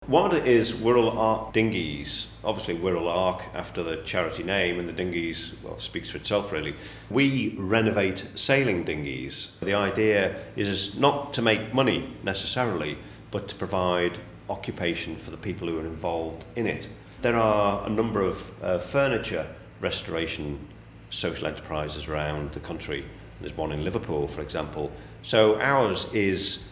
What is Wirral Ark Dinghies? Obviously Wirral Ark after the charity name, and the dinghies, well, speaks for itself really. We renovate sailing dinghies. The idea is not to make money necessarily, but to provide occupation for the people who are involved in it. There are a number of furniture restoration social enterprises around the country. There's one in Liverpool, for example. So ours is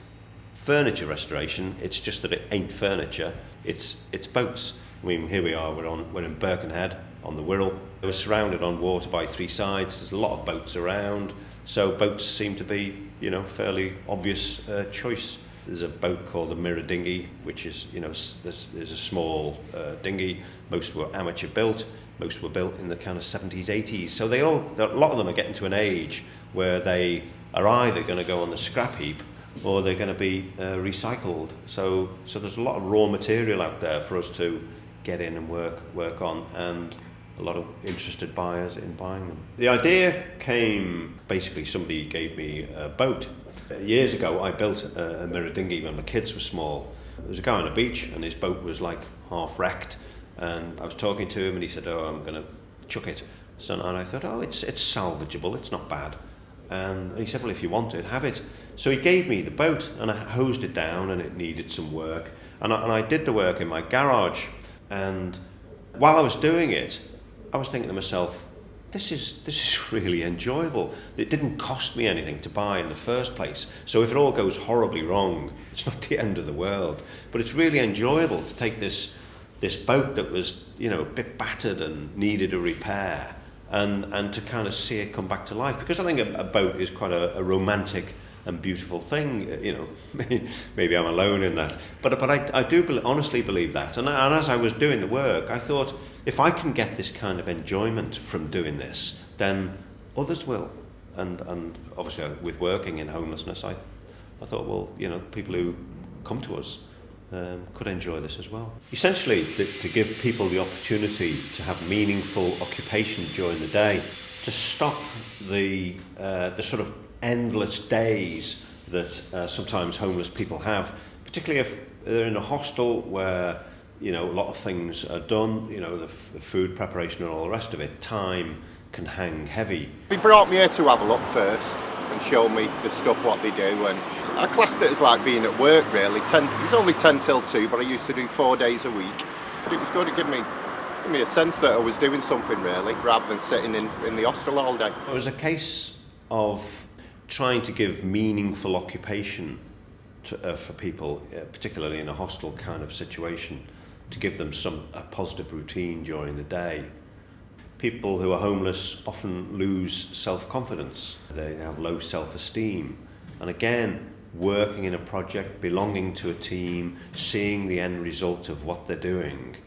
furniture restoration. It's just that it ain't furniture, it's boats. I mean, here we are, we're in Birkenhead on the Wirral. We're surrounded on water by three sides. There's a lot of boats around, so boats seem to be, fairly obvious choice. There's a boat called the Mirror Dinghy, which is, there's a small dinghy. Most were amateur built. Most were built in the kind of 70s, 80s. So a lot of them are getting to an age where they are either going to go on the scrap heap or they're going to be recycled. So there's a lot of raw material out there for us to get in and work on, and a lot of interested buyers in buying them. The idea came, basically somebody gave me a boat. Years ago I built a mirror dinghy when my kids were small. There was a guy on the beach and his boat was like half wrecked, and I was talking to him and he said, "Oh, I'm going to chuck it." And I thought, "Oh, it's salvageable, it's not bad." And he said, "Well, if you want it, have it." So he gave me the boat and I hosed it down, and it needed some work. And I did the work in my garage. And while I was doing it, I was thinking to myself, this is really enjoyable. It didn't cost me anything to buy in the first place. So if it all goes horribly wrong, it's not the end of the world. But it's really enjoyable to take this boat that was, a bit battered and needed a repair, and to kind of see it come back to life. Because I think a boat is quite a romantic and beautiful thing. Maybe I'm alone in that, but I do honestly believe that. And as I was doing the work, I thought, if I can get this kind of enjoyment from doing this, then others will. And obviously with working in homelessness, I thought, well, people who come to us could enjoy this as well. Essentially, to give people the opportunity to have meaningful occupation during the day, to stop the sort of endless days that sometimes homeless people have, particularly if they're in a hostel where a lot of things are done, the food preparation and all the rest of it. Time can hang heavy. They brought me here to have a look first and show me the stuff, what they do, and I classed it as like being at work really. It's only 10 till 2, but I used to do 4 days a week. But it was good to give me a sense that I was doing something really, rather than sitting in the hostel all day. It was a case of trying to give meaningful occupation for people, particularly in a hostel kind of situation, to give them a positive routine during the day. People who are homeless often lose self-confidence. They have low self-esteem. And again, working in a project, belonging to a team, seeing the end result of what they're doing,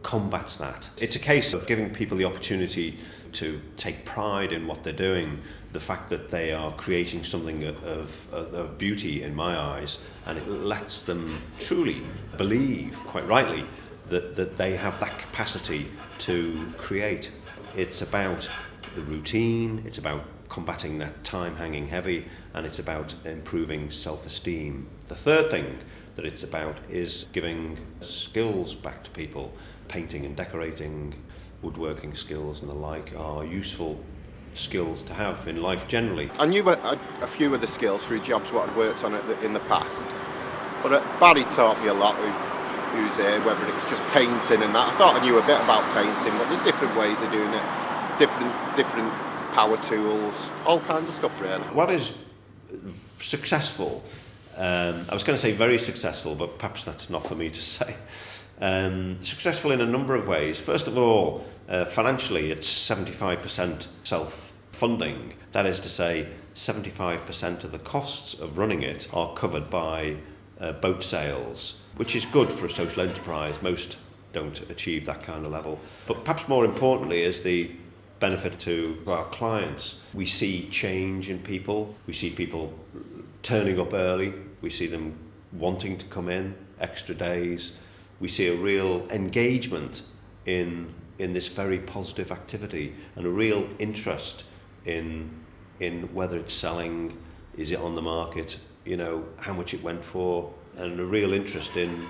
combats that. It's a case of giving people the opportunity to take pride in what they're doing, the fact that they are creating something of beauty in my eyes, and it lets them truly believe, quite rightly, that they have that capacity to create. It's about the routine, it's about combating that time hanging heavy, and it's about improving self-esteem. The third thing that it's about is giving skills back to people. Painting and decorating, woodworking skills and the like are useful skills to have in life generally. I knew a few of the skills through jobs what I'd worked on in the past, but Barry taught me a lot who's here, whether it's just painting and that. I thought I knew a bit about painting, but there's different ways of doing it, different power tools, all kinds of stuff really. What is successful? I was going to say very successful, but perhaps that's not for me to say. Successful in a number of ways. First of all, financially, it's 75% self-funding. That is to say, 75% of the costs of running it are covered by boat sales, which is good for a social enterprise. Most don't achieve that kind of level. But perhaps more importantly is the benefit to our clients. We see change in people. We see people turning up early. We see them wanting to come in extra days. We see a real engagement in this very positive activity, and a real interest in whether it's selling, is it on the market, how much it went for, and a real interest in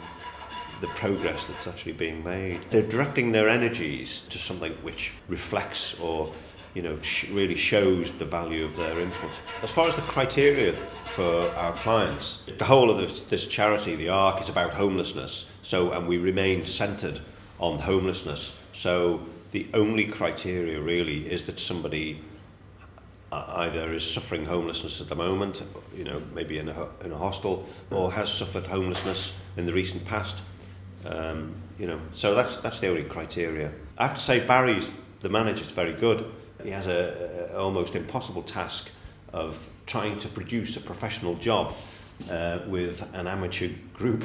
the progress that's actually being made. They're directing their energies to something which reflects or really shows the value of their input. As far as the criteria for our clients, the whole of this charity, the Ark, is about homelessness. And we remain centred on homelessness. So the only criteria really is that somebody either is suffering homelessness at the moment, maybe in a hostel, or has suffered homelessness in the recent past. So that's the only criteria. I have to say, Barry, the manager, is very good. He has a almost impossible task of trying to produce a professional job with an amateur group,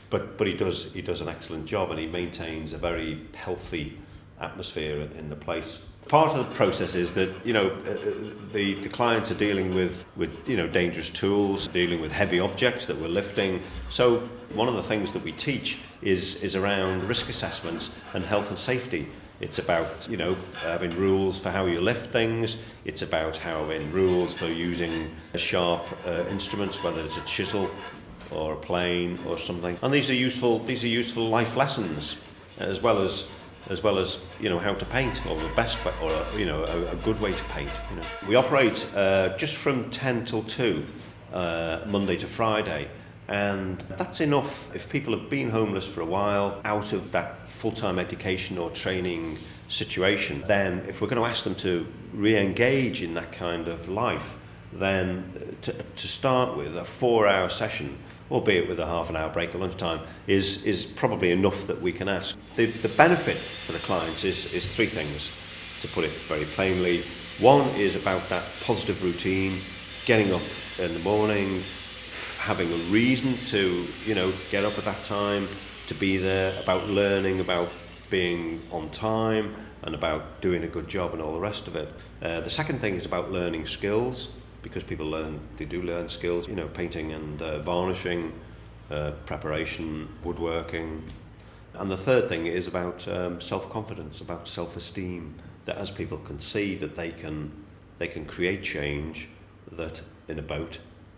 but he does an excellent job, and he maintains a very healthy atmosphere in the place. Part of the process is that the clients are dealing with dangerous tools, dealing with heavy objects that we're lifting. So one of the things that we teach is around risk assessments and health and safety. It's about having rules for how you lift things. It's about having rules for using sharp instruments, whether it's a chisel or a plane or something. And these are useful life lessons, as well as how to paint, or the best way, or a good way to paint. We operate just from 10 till 2, Monday to Friday. And that's enough. If people have been homeless for a while, out of that full-time education or training situation, then if we're going to ask them to re-engage in that kind of life, then to start with, a 4-hour session, albeit with a half an hour break at lunchtime, is probably enough that we can ask. The benefit for the clients is 3 things, to put it very plainly. One is about that positive routine, getting up in the morning, having a reason to get up at that time, to be there, about learning, about being on time, and about doing a good job and all the rest of it. The second thing is about learning skills, because people do learn skills, painting and varnishing, preparation, woodworking. And the third thing is about self-confidence, about self-esteem, that as people can see that they can create change, that in a boat,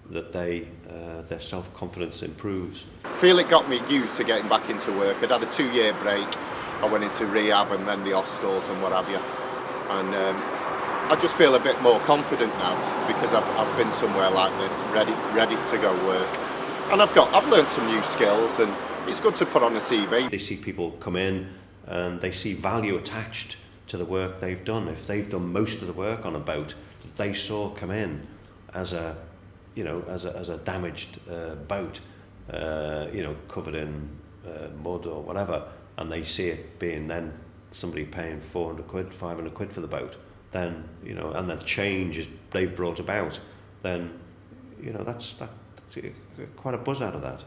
that their self-confidence improves. I feel it got me used to getting back into work. I'd had a 2-year break. I went into rehab and then the hostels and what have you. And I just feel a bit more confident now, because I've been somewhere like this, ready to go work. And I've learned some new skills, and it's good to put on a CV. They see people come in and they see value attached to the work they've done. If they've done most of the work on a boat that they saw come in as a damaged boat, covered in mud or whatever, and they see it being then somebody paying 400 quid, 500 quid for the boat, then, and the change they've brought about, then, that's quite a buzz out of that.